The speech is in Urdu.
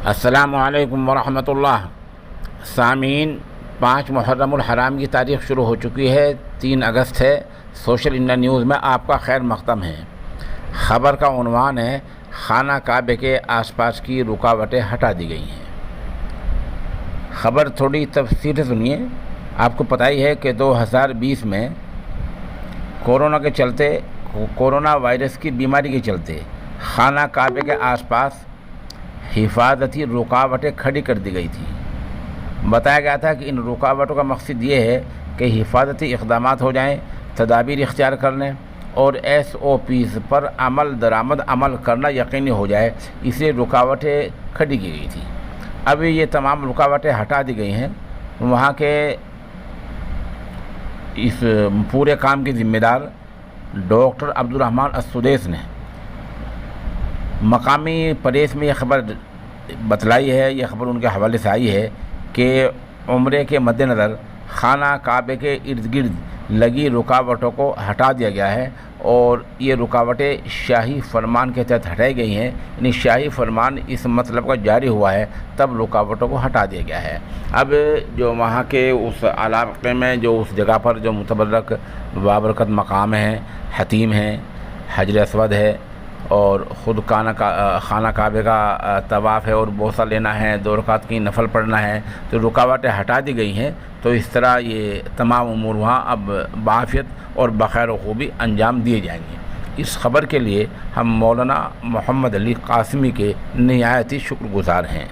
السلام علیکم ورحمۃ اللہ۔ سامعین، 5 محرم الحرام کی تاریخ شروع ہو چکی ہے، 3 اگست ہے۔ سوشل انڈیا نیوز میں آپ کا خیر مقدم ہے۔ خبر کا عنوان ہے خانہ کعبہ کے آس پاس کی رکاوٹیں ہٹا دی گئی ہیں۔ خبر تھوڑی تفصیل سے سنیے۔ آپ کو پتہ ہی ہے کہ 2020 میں کورونا وائرس کی بیماری کے چلتے خانہ کعبہ کے آس پاس حفاظتی رکاوٹیں کھڑی کر دی گئی تھیں۔ بتایا گیا تھا کہ ان رکاوٹوں کا مقصد یہ ہے کہ حفاظتی اقدامات ہو جائیں، تدابیر اختیار کر لیں اور SOPs پر عمل کرنا یقینی ہو جائے، اس لیے رکاوٹیں کھڑی کی گئی تھیں۔ اب یہ تمام رکاوٹیں ہٹا دی گئی ہیں۔ وہاں کے اس پورے کام کے ذمہ دار ڈاکٹر عبدالرحمن السدیس نے مقامی پریس میں یہ خبر بتلائی ہے، یہ خبر ان کے حوالے سے آئی ہے کہ عمرے کے مد نظر خانہ کعبہ کے ارد گرد لگی رکاوٹوں کو ہٹا دیا گیا ہے اور یہ رکاوٹیں شاہی فرمان کے تحت ہٹائی گئی ہیں، یعنی شاہی فرمان اس مطلب کا جاری ہوا ہے تب رکاوٹوں کو ہٹا دیا گیا ہے۔ اب جو وہاں کے اس علاقے میں جو اس جگہ پر جو متبرک بابرکت مقام ہے، حتیم ہے، حجر اسود ہے اور خود خانہ کعبہ کا طواف ہے اور بوسہ لینا ہے، 2 رکعت کی نفل پڑھنا ہے، تو رکاوٹیں ہٹا دی گئی ہیں۔ تو اس طرح یہ تمام امور وہاں اب بعافیت اور بخیر و خوبی انجام دیے جائیں گے۔ اس خبر کے لیے ہم مولانا محمد علی قاسمی کے نہایت ہی شکر گزار ہیں۔